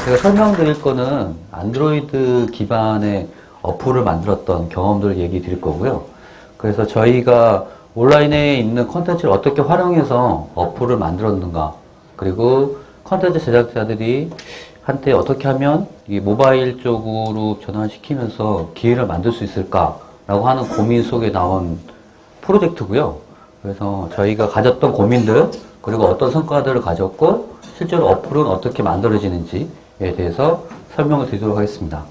제가 설명드릴 거는 안드로이드 기반의 어플을 만들었던 경험들을 얘기 드릴 거고요. 그래서 저희가 온라인에 있는 컨텐츠를 어떻게 활용해서 어플을 만들었는가, 그리고 컨텐츠 제작자들이 한테 어떻게 하면 이 모바일 쪽으로 전환시키면서 기회를 만들 수 있을까라고 하는 고민 속에 나온 프로젝트고요. 그래서 저희가 가졌던 고민들, 그리고 어떤 성과들을 가졌고 실제로 어플은 어떻게 만들어지는지에 대해서 설명을 드리도록 하겠습니다.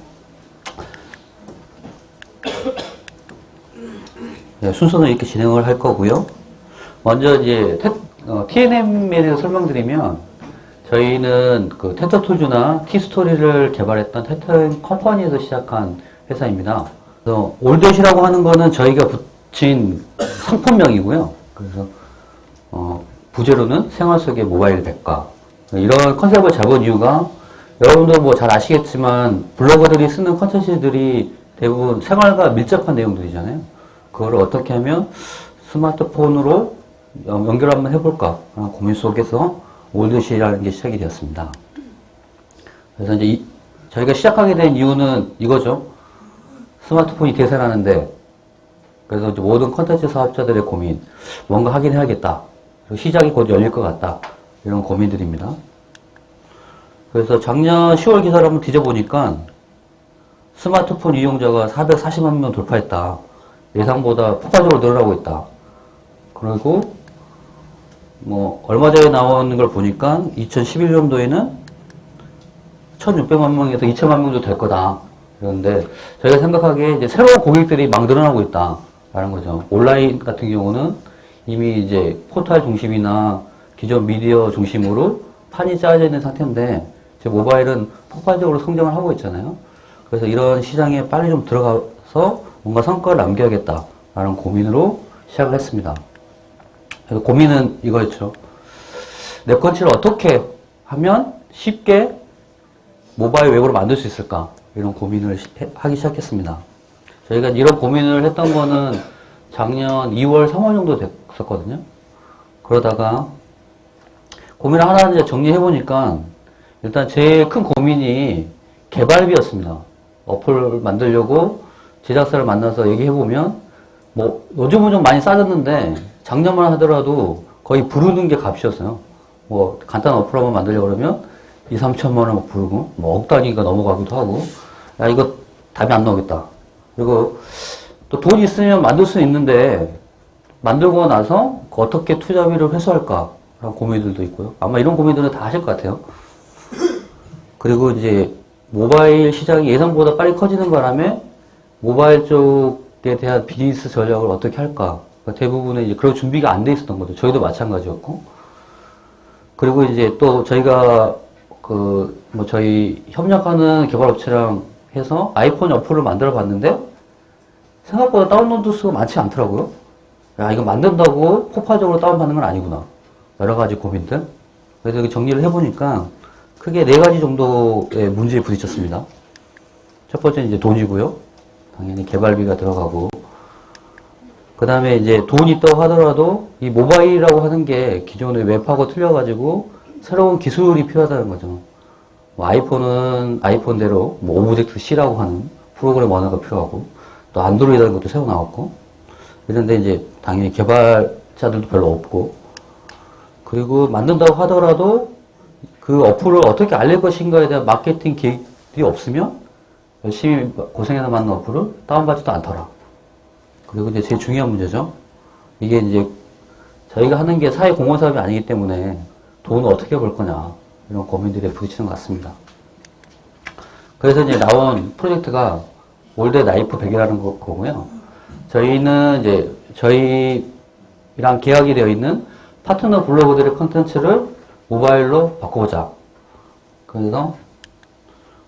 네, 순서는 이렇게 진행을 할 거고요. 먼저 이제 TNM에 대해서 설명드리면, 저희는 그 텐터툴즈나 티스토리를 개발했던 텐터 컴퍼니에서 시작한 회사입니다. 그래서 올댓이라고 하는 거는 저희가 붙인 상품명이고요. 그래서 부제로는 생활 속의 모바일 백과, 이런 컨셉을 잡은 이유가, 여러분도 뭐 잘 아시겠지만 블로거들이 쓰는 컨텐츠들이 대부분 생활과 밀접한 내용들이잖아요. 그걸 어떻게 하면 스마트폰으로 연결 한번 해볼까 하는 고민 속에서 올댓이라는 게 시작이 되었습니다. 그래서 이제 저희가 시작하게 된 이유는 이거죠. 스마트폰이 대세라는데, 그래서 이제 모든 컨텐츠 사업자들의 고민, 뭔가 하긴 해야겠다. 그리고 시장이 곧 열릴 것 같다. 이런 고민들입니다. 그래서 작년 10월 기사를 한번 뒤져보니까 스마트폰 이용자가 440만 명 돌파했다. 예상보다 폭발적으로 늘어나고 있다. 그리고 뭐 얼마 전에 나오는 걸 보니까 2011년도에는 1,600만 명에서 2,000만 명도 될 거다. 그런데 저희가 생각하기에 이제 새로운 고객들이 막 늘어나고 있다라는 거죠. 온라인 같은 경우는 이미 이제 포털 중심이나 기존 미디어 중심으로 판이 짜여져 있는 상태인데, 제 모바일은 폭발적으로 성장을 하고 있잖아요. 그래서 이런 시장에 빨리 좀 들어가서 뭔가 성과를 남겨야겠다라는 고민으로 시작을 했습니다. 그래서 고민은 이거였죠. 내 컨텐츠를 어떻게 하면 쉽게 모바일 웹으로 만들 수 있을까? 이런 고민을 하기 시작했습니다. 저희가 이런 고민을 했던 거는 작년 2월, 3월 정도 됐었거든요. 그러다가 고민을 하나 이제 정리해보니까, 일단 제일 큰 고민이 개발비였습니다. 어플 만들려고 제작사를 만나서 얘기해보면, 뭐 요즘은 좀 많이 싸졌는데 작년만 하더라도 거의 부르는 게 값이었어요. 뭐 간단한 어플 한번 만들려고 그러면 2, 3천만 원 부르고, 뭐 억 단위가 넘어가기도 하고, 야, 이거 답이 안 나오겠다. 그리고 또 돈 있으면 만들 수 있는데, 만들고 나서 어떻게 투자비를 회수할까? 라는 고민들도 있고요. 아마 이런 고민들은 다 하실 것 같아요. 그리고 이제 모바일 시장이 예상보다 빨리 커지는 바람에 모바일 쪽에 대한 비즈니스 전략을 어떻게 할까? 그러니까 대부분의 이제 그런 준비가 안 돼 있었던 거죠. 저희도 마찬가지였고. 그리고 이제 또 저희가 뭐 저희 협력하는 개발업체랑 해서 아이폰 어플을 만들어 봤는데, 생각보다 다운로드 수가 많지 않더라고요. 야, 이거 만든다고 폭발적으로 다운받는 건 아니구나. 여러 가지 고민들. 그래서 여기 정리를 해보니까 크게 4가지 정도의 문제에 부딪혔습니다. 첫 번째는 이제 돈이고요. 당연히 개발비가 들어가고. 그 다음에 이제 돈이 있다고 하더라도 이 모바일이라고 하는 게 기존의 웹하고 틀려가지고 새로운 기술이 필요하다는 거죠. 뭐 아이폰은 아이폰대로 뭐 오브젝트 C라고 하는 프로그램 언어가 필요하고, 또 안드로이드라는 것도 새로 나왔고, 이런데 이제 당연히 개발자들도 별로 없고, 그리고 만든다고 하더라도 그 어플을 어떻게 알릴 것인가에 대한 마케팅 계획이 없으면 열심히 고생해서 만든 어플을 다운받지도 않더라. 그리고 이제 제일 중요한 문제죠. 이게 이제 저희가 하는 게 사회 공헌 사업이 아니기 때문에 돈을 어떻게 벌 거냐, 이런 고민들에 부딪히는 것 같습니다. 그래서 이제 나온 프로젝트가 올댓 나이프 100이라는 거고요. 저희는 이제 저희랑 계약이 되어 있는 파트너 블로거들의 컨텐츠를 모바일로 바꿔보자. 그래서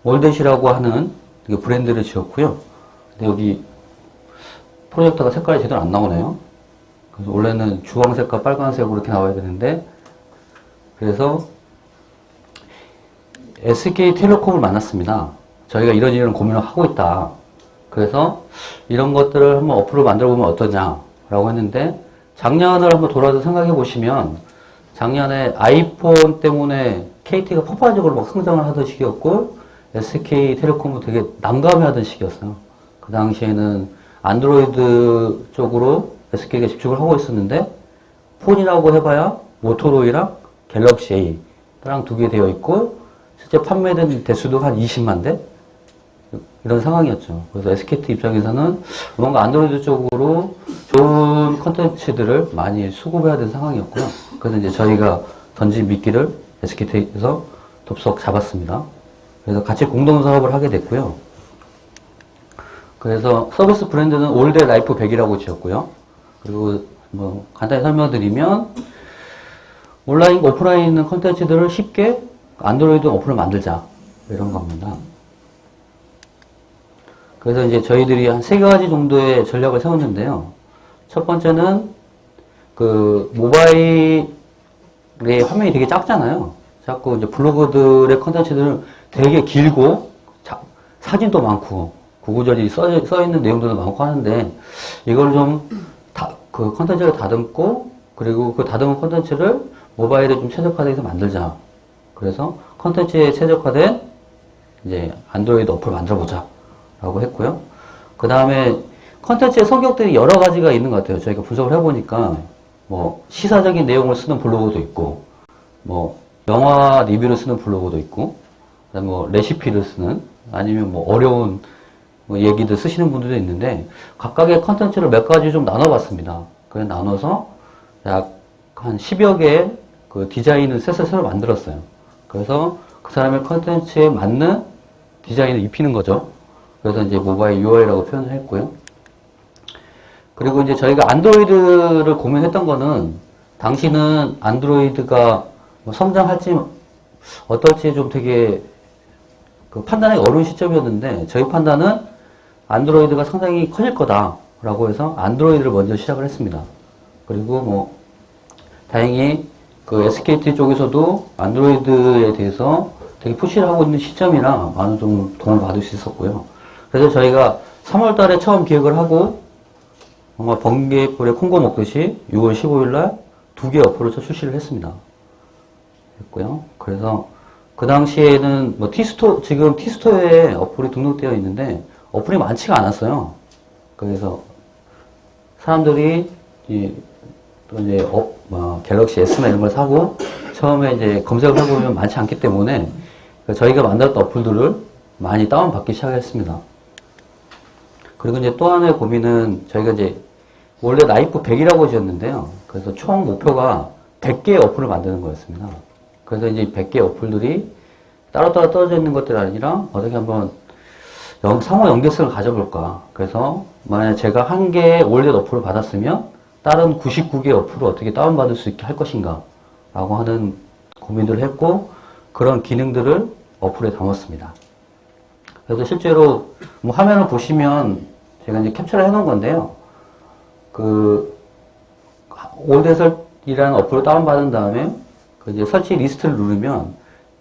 올댓이라고 하는 브랜드를 지었고요. 근데 여기 프로젝터가 색깔이 제대로 안 나오네요. 그래서 원래는 주황색과 빨간색으로 이렇게 나와야 되는데, 그래서 SK텔레콤을 만났습니다. 저희가 이런 고민을 하고 있다. 그래서 이런 것들을 한번 어플로 만들어 보면 어떠냐라고 했는데, 작년을 한번 돌아서 생각해 보시면, 작년에 아이폰 때문에 KT가 폭발적으로 막 성장을 하던 시기였고, SK텔레콤도 되게 난감해하던 시기였어요. 그 당시에는 안드로이드 쪽으로 SK가 집중을 하고 있었는데, 폰이라고 해봐야 모토로이랑 갤럭시 A랑 두 개 되어 있고, 실제 판매된 대수도 한 20만 대? 이런 상황이었죠. 그래서 SKT 입장에서는 뭔가 안드로이드 쪽으로 좋은 컨텐츠들을 많이 수급해야 되는 상황이었고요. 그래서 이제 저희가 던진 미끼를 SKT에서 덥석 잡았습니다. 그래서 같이 공동 사업을 하게 됐고요. 그래서 서비스 브랜드는 올드 라이프 100이라고 지었고요. 그리고 뭐 간단히 설명드리면 온라인, 오프라인 있는 컨텐츠들을 쉽게 안드로이드 어플을 만들자 이런 겁니다. 그래서 이제 저희들이 한 3가지 정도의 전략을 세웠는데요. 첫 번째는 그 모바일의 화면이 되게 작잖아요. 자꾸 이제 블로그들의 컨텐츠들은 되게 길고 사진도 많고 구구절이 써 있는 내용들도 많고 하는데 이걸 좀 그 컨텐츠를 다듬고 그리고 그 다듬은 컨텐츠를 모바일에 좀 최적화돼서 만들자. 그래서 컨텐츠에 최적화된 이제 안드로이드 어플을 만들어보자 라고 했고요. 그 다음에 컨텐츠의 성격들이 여러 가지가 있는 것 같아요. 저희가 분석을 해보니까 뭐 시사적인 내용을 쓰는 블로그도 있고 뭐 영화 리뷰를 쓰는 블로그도 있고 그다음에 뭐 레시피를 쓰는 아니면 뭐 어려운 뭐 얘기들 쓰시는 분들도 있는데 각각의 컨텐츠를 몇 가지 좀 나눠봤습니다. 그래서 나눠서 약 한 10여 개의 그 디자인을 셋을 새로 만들었어요. 그래서 그 사람의 컨텐츠에 맞는 디자인을 입히는 거죠. 그래서 이제 모바일 UI라고 표현을 했고요. 그리고 이제 저희가 안드로이드를 고민했던 거는 당시는 안드로이드가 뭐 성장할지 어떨지 좀 되게 그 판단하기 어려운 시점이었는데 저희 판단은 안드로이드가 상당히 커질 거다라고 해서 안드로이드를 먼저 시작을 했습니다. 그리고 뭐 다행히 그 SKT 쪽에서도 안드로이드에 대해서 되게 푸시를 하고 있는 시점이라 많은 좀 도움을 받을 수 있었고요. 그래서 저희가 3월 달에 처음 기획을 하고 뭔가 번개불에 콩고 먹듯이 6월 15일 날 2개 어플을 출시를 했습니다. 했고요. 그래서 그 당시에는 뭐 지금 티스토어에 어플이 등록되어 있는데 어플이 많지가 않았어요. 그래서 사람들이 또 이제 갤럭시 S나 이런 걸 사고 처음에 이제 검색을 해보면 많지 않기 때문에 저희가 만들었던 어플들을 많이 다운받기 시작했습니다. 그리고 이제 또 하나의 고민은 저희가 이제 원래 라이프 100이라고 지었는데요. 그래서 총 목표가 100개의 어플을 만드는 거였습니다. 그래서 이제 100개의 어플들이 따로따로 떨어져 있는 것들이 아니라 어떻게 한번 상호 연계성을 가져볼까. 그래서 만약에 제가 한 개의 올드 어플을 받았으면 다른 99개의 어플을 어떻게 다운받을 수 있게 할 것인가 라고 하는 고민들을 했고 그런 기능들을 어플에 담았습니다. 그래서 실제로 뭐 화면을 보시면 제가 이제 캡처를 해 놓은 건데요. 그 올댓설이라는 어플을 다운받은 다음에 그 이제 설치 리스트를 누르면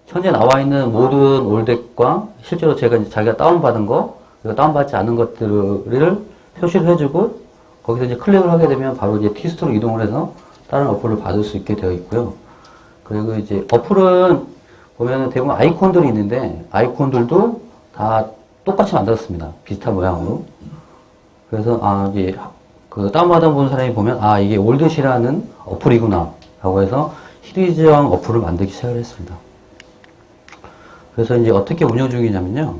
현재 나와 있는 모든 올댓과 실제로 자기가 다운받은 거, 그리고 다운받지 않은 것들을 표시를 해주고 거기서 이제 클릭을 하게 되면 바로 이제 티스토로 이동을 해서 다른 어플을 받을 수 있게 되어 있고요. 그리고 이제 어플은 보면은 대부분 아이콘들이 있는데 아이콘들도 다 똑같이 만들었습니다. 비슷한 모양으로. 그래서 이게 그 다운받아 본 사람이 보면 이게 올댓이라는 어플이구나 라고 해서 시리즈형 어플을 만들기 시작을 했습니다. 그래서 이제 어떻게 운영 중이냐면요.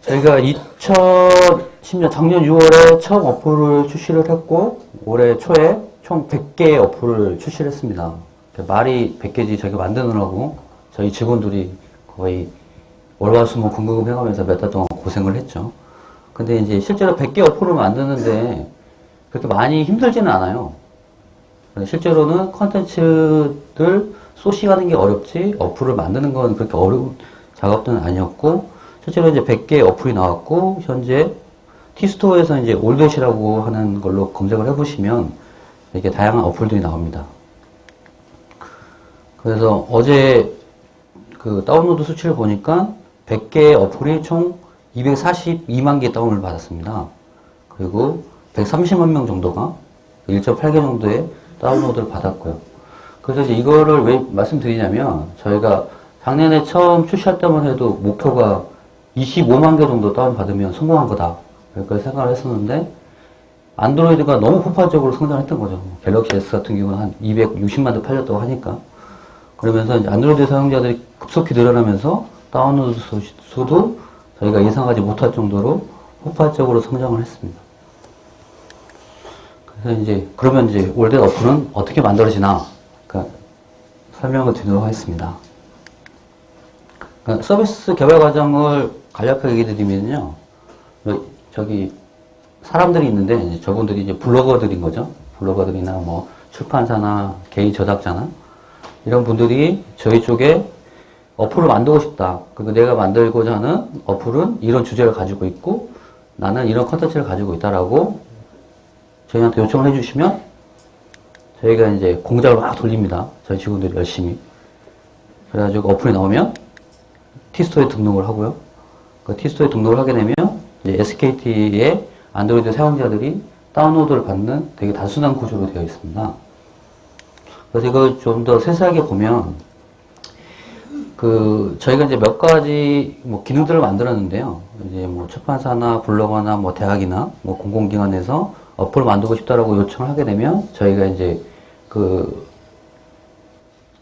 저희가 2010년 작년 6월에 처음 어플을 출시를 했고 올해 초에 총 100개의 어플을 출시를 했습니다. 말이 100개지 저희가 만드느라고 저희 직원들이 거의 월화수목 금금 해가면서 몇 달 동안 고생을 했죠. 근데 이제 실제로 100개 어플을 만드는데 그렇게 많이 힘들지는 않아요. 실제로는 컨텐츠들 소싱하는 게 어렵지 어플을 만드는 건 그렇게 어려운 작업들은 아니었고 실제로 이제 100개의 어플이 나왔고 현재 티스토어에서 이제 올댓이라고 하는 걸로 검색을 해보시면 이렇게 다양한 어플들이 나옵니다. 그래서 어제 그 다운로드 수치를 보니까 100개의 어플이 총 242만 개 다운을 받았습니다. 그리고 130만 명 정도가 1.8개 정도의 다운로드를 받았고요. 그래서 이제 이거를 왜 말씀드리냐면, 저희가 작년에 처음 출시할 때만 해도 목표가 25만 개 정도 다운받으면 성공한 거다. 그렇게 생각을 했었는데, 안드로이드가 너무 폭발적으로 성장했던 거죠. 갤럭시 S 같은 경우는 한 260만 대 팔렸다고 하니까. 그러면서 이제 안드로이드 사용자들이 급속히 늘어나면서 다운로드 수도 저희가 예상하지 못할 정도로 폭발적으로 성장을 했습니다. 그래서 이제, 그러면 이제 월드 어플은 어떻게 만들어지나, 그러니까 설명을 드리도록 하겠습니다. 그러니까 서비스 개발 과정을 간략하게 얘기 드리면요. 저기, 사람들이 있는데, 이제 저분들이 이제 블로거들인 거죠. 블로거들이나 뭐, 출판사나 개인 저작자나, 이런 분들이 저희 쪽에 어플을 만들고 싶다. 그리고 내가 만들고자 하는 어플은 이런 주제를 가지고 있고, 나는 이런 컨텐츠를 가지고 있다라고 저희한테 요청을 해주시면, 저희가 이제 공작을 막 돌립니다. 저희 직원들이 열심히. 그래가지고 어플이 나오면, 티스토어에 등록을 하고요. 그 티스토어에 등록을 하게 되면, 이제 SKT의 안드로이드 사용자들이 다운로드를 받는 되게 단순한 구조로 되어 있습니다. 그래서 이걸 좀 더 세세하게 보면, 저희가 이제 몇 가지 뭐 기능들을 만들었는데요. 이제 뭐 출판사나 블로거나 뭐 대학이나 뭐 공공기관에서 어플을 만들고 싶다라고 요청을 하게 되면, 저희가 이제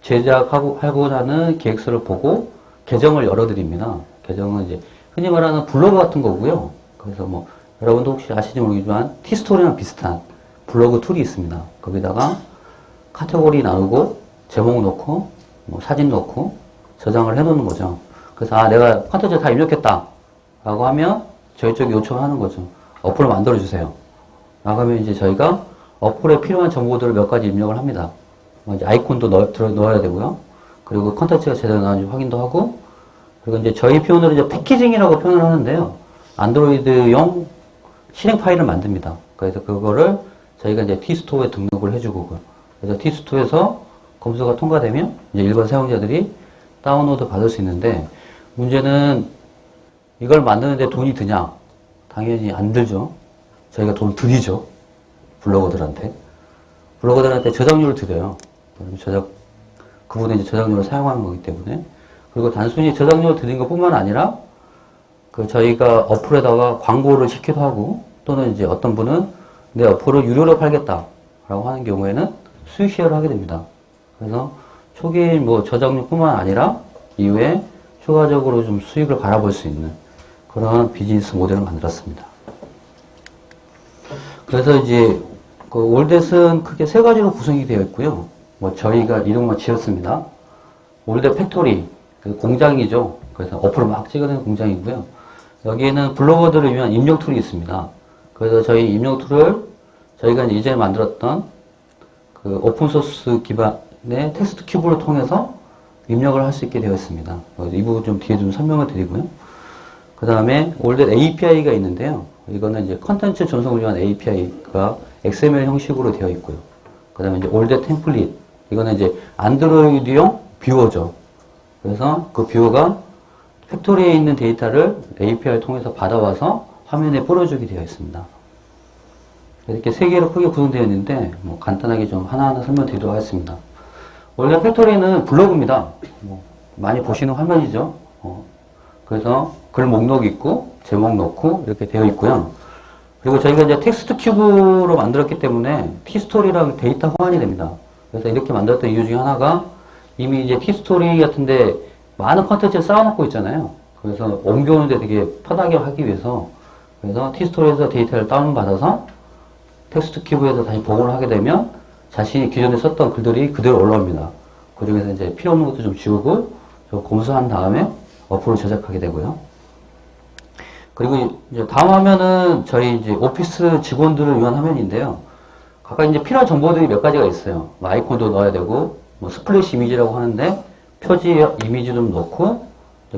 제작하고자 하는 계획서를 보고 계정을 열어드립니다. 계정은 이제 흔히 말하는 블로그 같은 거고요. 그래서 뭐 여러분도 혹시 아시는지 모르겠지만 티스토리랑 비슷한 블로그 툴이 있습니다. 거기다가 카테고리 나누고 제목 넣고 뭐 사진 넣고 저장을 해 놓는 거죠. 그래서 내가 컨텐츠 다 입력했다 라고 하면 저희 쪽에 요청을 하는 거죠. 어플을 만들어 주세요 라고 하면 이제 저희가 어플에 필요한 정보들을 몇 가지 입력을 합니다. 이제 아이콘도 넣어야 되고요. 그리고 컨텐츠가 제대로 나오는지 확인도 하고, 그리고 이제 저희 표현으로 이제 패키징이라고 표현을 하는데요. 안드로이드용 실행 파일을 만듭니다. 그래서 그거를 저희가 이제 티스토어에 등록을 해주고, 그래서 티스토어에서 검수가 통과되면 이제 일반 사용자들이 다운로드 받을 수 있는데, 문제는 이걸 만드는데 돈이 드냐? 당연히 안 들죠. 저희가 돈을 드리죠. 블로거들한테 저작료를 드려요. 그분의 이제 저작료를 사용하는 거기 때문에. 그리고 단순히 저작료를 드린 것 뿐만 아니라, 저희가 어플에다가 광고를 시키기도 하고, 또는 이제 어떤 분은 내 어플을 유료로 팔겠다라고 하는 경우에는 수익 쉐어를 하게 됩니다. 그래서 초기 뭐 저작료 뿐만 아니라, 이후에 추가적으로 좀 수익을 바라볼 수 있는 그런 비즈니스 모델을 만들었습니다. 그래서 이제, 올댓은 크게 세 가지로 구성이 되어 있고요. 뭐 저희가 이름만 지었습니다. 올댓 팩토리, 공장이죠. 그래서 어플을 막 찍어내는 공장이고요. 여기에는 블로거들을 위한 입력 툴이 있습니다. 그래서 저희 입력 툴을 저희가 이제 만들었던 오픈소스 기반의 텍스트 큐브를 통해서 입력을 할 수 있게 되어 있습니다. 이 부분 좀 뒤에 좀 설명을 드리고요. 그 다음에 올댓 API가 있는데요. 이거는 이제 컨텐츠 전송을 위한 API가 XML 형식으로 되어 있고요. 그 다음에 이제 올댓 템플릿. 이거는 이제 안드로이드용 뷰어죠. 그래서 그 뷰어가 팩토리에 있는 데이터를 API를 통해서 받아와서 화면에 뿌려주게 되어 있습니다. 이렇게 세 개로 크게 구성되어 있는데, 뭐 간단하게 좀 하나하나 설명드리도록 하겠습니다. 원래 팩토리는 블로그입니다. 뭐 많이 보시는 화면이죠. 그래서 글 목록 있고, 제목 넣고, 이렇게 되어 있고요. 그리고 저희가 이제 텍스트 큐브로 만들었기 때문에 티스토리랑 데이터 호환이 됩니다. 그래서 이렇게 만들었던 이유 중에 하나가, 이미 이제 티스토리 같은데 많은 컨텐츠를 쌓아놓고 있잖아요. 그래서 옮겨오는데 되게 편하게 하기 위해서, 그래서 티스토리에서 데이터를 다운받아서 텍스트 큐브에서 다시 복원을 하게 되면 자신이 기존에 썼던 글들이 그대로 올라옵니다. 그 중에서 이제 필요 없는 것도 좀 지우고, 좀 검수한 다음에 어플을 제작하게 되고요. 그리고 이제 다음 화면은 저희 이제 오피스 직원들을 위한 화면인데요. 각각 이제 필요한 정보들이 몇 가지가 있어요. 뭐 아이콘도 넣어야 되고, 뭐 스플래시 이미지라고 하는데 표지 이미지 좀 넣고,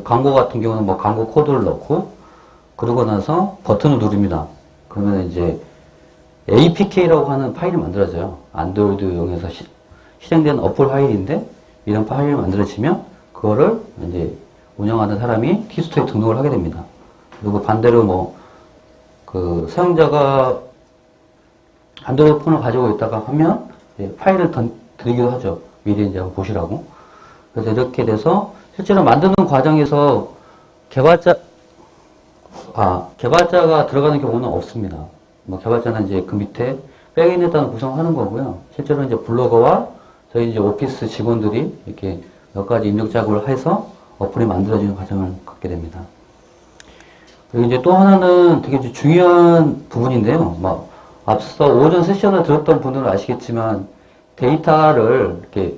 광고 같은 경우는 뭐 광고 코드를 넣고, 그러고 나서 버튼을 누릅니다. 그러면 이제 APK라고 하는 파일이 만들어져요. 안드로이드용에서 실행된 어플 파일인데, 이런 파일이 만들어지면 그거를 이제 운영하는 사람이 티스토에 등록을 하게 됩니다. 그리고 반대로 뭐 사용자가 안드로이드 폰을 가지고 있다가 하면 파일을 드리기도 하죠. 미리 이제 한번 보시라고. 그래서 이렇게 돼서 실제로 만드는 과정에서 개발자가 들어가는 경우는 없습니다. 뭐 개발자는 이제 그 밑에 백엔드에다 구성하는 거고요. 실제로 이제 블로거와 저희 이제 오피스 직원들이 이렇게 몇 가지 입력 작업을 해서 어플이 만들어지는 과정을 갖게 됩니다. 그리고 이제 또 하나는 되게 중요한 부분인데요. 막 앞서 오전 세션을 들었던 분들은 아시겠지만 데이터를 이렇게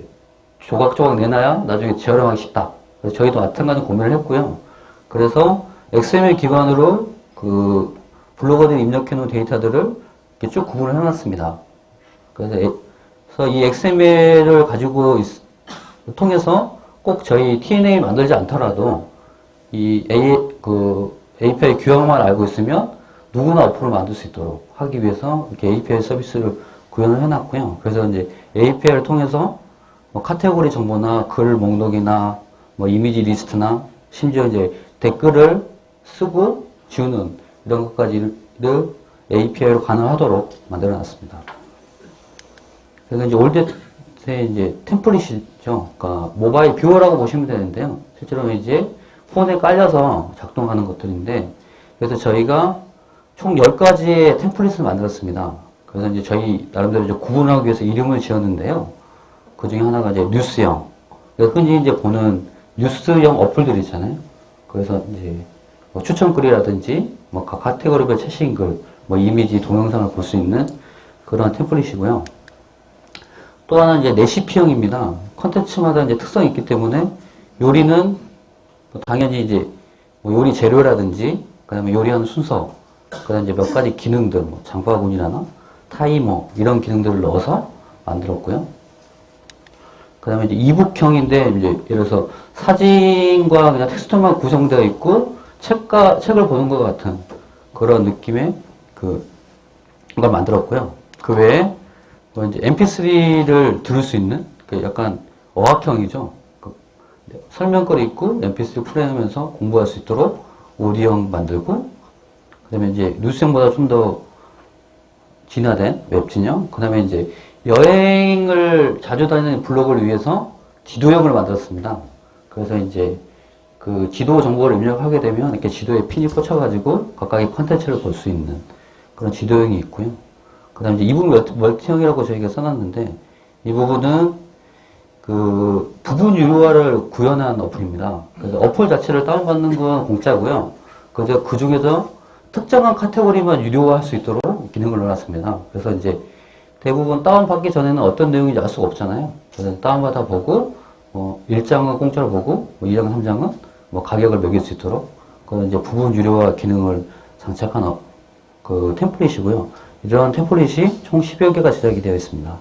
조각조각 내놔야 나중에 재활용하기 쉽다. 그래서 저희도 마찬가지 고민을 했고요. 그래서 XML 기반으로 그 블로거들이 입력해 놓은 데이터들을 이렇게 쭉 구분을 해놨습니다. 그래서 이 XML을 가지고 통해서 꼭 저희 TNA 만들지 않더라도 이 API 규형만 알고 있으면 누구나 어플을 만들 수 있도록 하기 위해서 이렇게 API 서비스를 구현을 해놨고요. 그래서 이제 API를 통해서 뭐 카테고리 정보나 글 목록이나 뭐 이미지 리스트나 심지어 이제 댓글을 쓰고 지우는 이런 것까지를 API로 가능하도록 만들어놨습니다. 그래서 이제 올드의 이제 템플릿이죠. 그러니까 모바일 뷰어라고 보시면 되는데요. 실제로 이제 폰에 깔려서 작동하는 것들인데, 그래서 저희가 총 10가지의 템플릿을 만들었습니다. 그래서 이제 저희 나름대로 이제 구분하기 위해서 이름을 지었는데요. 그 중에 하나가 이제 뉴스형. 흔히 이제 보는 뉴스형 어플들 있잖아요. 그래서 이제 뭐 추천글이라든지 뭐 각 카테고리별 최신글, 뭐 이미지, 동영상을 볼 수 있는 그런 템플릿이고요. 또 하나는 이제 레시피형입니다. 컨텐츠마다 이제 특성이 있기 때문에 요리는 당연히 이제 뭐 요리 재료라든지 그다음에 요리하는 순서, 그다음에 이제 몇 가지 기능들, 뭐 장바구니나 타이머 이런 기능들을 넣어서 만들었고요. 그다음에 이제 이북형인데 이제 예를 들어서 사진과 그냥 텍스트만 구성되어 있고 책을 보는 것 같은 그런 느낌의 그걸 만들었고요. 그 외에 뭐 이제 MP3를 들을 수 있는 그 약간 어학형이죠. 설명글이 있고 MP3 플레이하면서 공부할 수 있도록 오디오형 만들고, 그다음에 이제 뉴스형보다 좀 더 진화된 웹진형, 그다음에 이제 여행을 자주 다니는 블로그를 위해서 지도형을 만들었습니다. 그래서 이제 그 지도 정보를 입력하게 되면 이렇게 지도에 핀이 꽂혀가지고 각각의 컨텐츠를 볼 수 있는 그런 지도형이 있고요. 그 다음에 이제 이북 멀티형이라고 저희가 써놨는데, 이 부분은 그 부분 유료화를 구현한 어플입니다. 그래서 어플 자체를 다운받는 건 공짜고요. 그래서 그 중에서 특정한 카테고리만 유료화할 수 있도록 기능을 넣어놨습니다. 그래서 이제 대부분 다운받기 전에는 어떤 내용인지 알 수가 없잖아요. 그래서 다운받아 보고, 뭐 1장은 공짜로 보고, 뭐 2장, 3장은 뭐 가격을 매길 수 있도록, 그 이제 부분 유료화 기능을 장착한 그 템플릿이고요. 이런 템플릿이 총 10여 개가 제작이 되어 있습니다.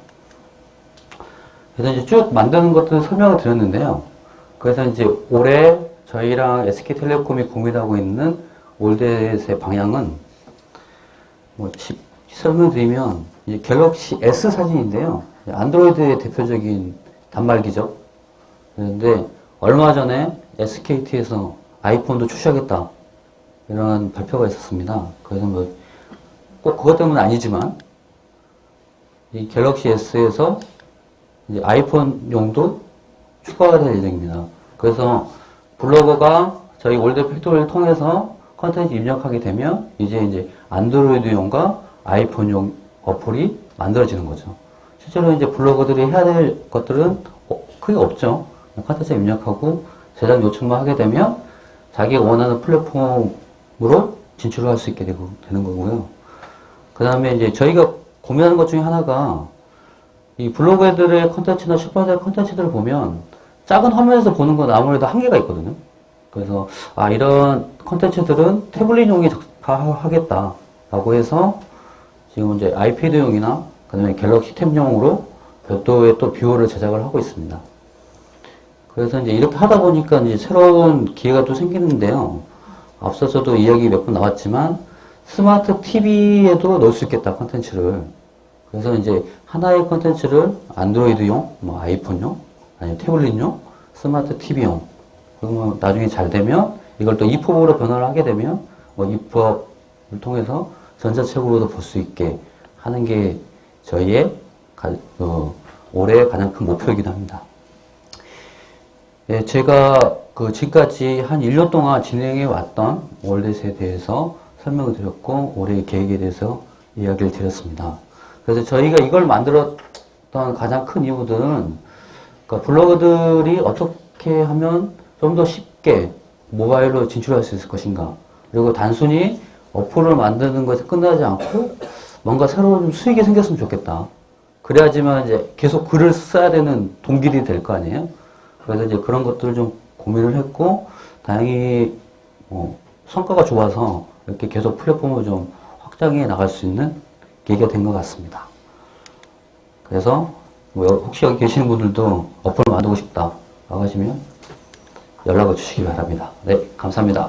그래서 이제 쭉 만드는 것들 설명을 드렸는데요. 그래서 이제 올해 저희랑 SK텔레콤이 고민하고 있는 올댓의 방향은 뭐 설명드리면 이제 갤럭시 S 사진인데요. 안드로이드의 대표적인 단말기죠. 그런데 얼마 전에 SKT에서 아이폰도 출시하겠다 이런 발표가 있었습니다. 그래서 뭐 꼭 그것 때문은 아니지만 이 갤럭시 S에서 이제 아이폰용도 추가가 될 예정입니다. 그래서 블로거가 저희 올댓 팩토리를 통해서 컨텐츠 입력하게 되면 이제 안드로이드용과 아이폰용 어플이 만들어지는 거죠. 실제로 이제 블로거들이 해야 될 것들은 크게 없죠. 컨텐츠 입력하고 제작 요청만 하게 되면 자기가 원하는 플랫폼으로 진출을 할 수 있게 되는 거고요. 그 다음에 이제 저희가 고민하는 것 중에 하나가 이 블로그들의 컨텐츠나 출판사의 컨텐츠들을 보면 작은 화면에서 보는 건 아무래도 한계가 있거든요. 그래서 이런 컨텐츠들은 태블릿용이 적합하겠다라고 해서 지금 이제 아이패드용이나 그다음에 갤럭시 탭용으로 별도의 또 뷰어를 제작을 하고 있습니다. 그래서 이제 이렇게 하다 보니까 이제 새로운 기회가 또 생기는데요. 앞서서도 이야기 몇 번 나왔지만 스마트 TV에도 넣을 수 있겠다, 컨텐츠를. 그래서 이제 하나의 컨텐츠를 안드로이드용, 뭐 아이폰용, 아니면 태블릿용, 스마트 TV용. 그리고 나중에 잘 되면 이걸 또 EPUB으로 변화를 하게 되면 뭐 EPUB을 통해서 전자책으로도 볼 수 있게 하는 게 저희의 올해의 가장 큰 목표이기도 합니다. 예, 제가 지금까지 한 1년 동안 진행해 왔던 월렛에 대해서 설명을 드렸고, 올해의 계획에 대해서 이야기를 드렸습니다. 그래서 저희가 이걸 만들었던 가장 큰 이유들은, 그러니까 블로거들이 어떻게 하면 좀 더 쉽게 모바일로 진출할 수 있을 것인가. 그리고 단순히 어플을 만드는 것에 끝나지 않고 뭔가 새로운 수익이 생겼으면 좋겠다. 그래야지만 이제 계속 글을 써야 되는 동기들이 될 거 아니에요? 그래서 이제 그런 것들을 좀 고민을 했고, 다행히, 성과가 좋아서 이렇게 계속 플랫폼을 좀 확장해 나갈 수 있는 계기가 된 것 같습니다. 그래서, 혹시 여기 계시는 분들도 어플을 만들고 싶다. 라고 하시면 연락을 주시기 바랍니다. 네, 감사합니다.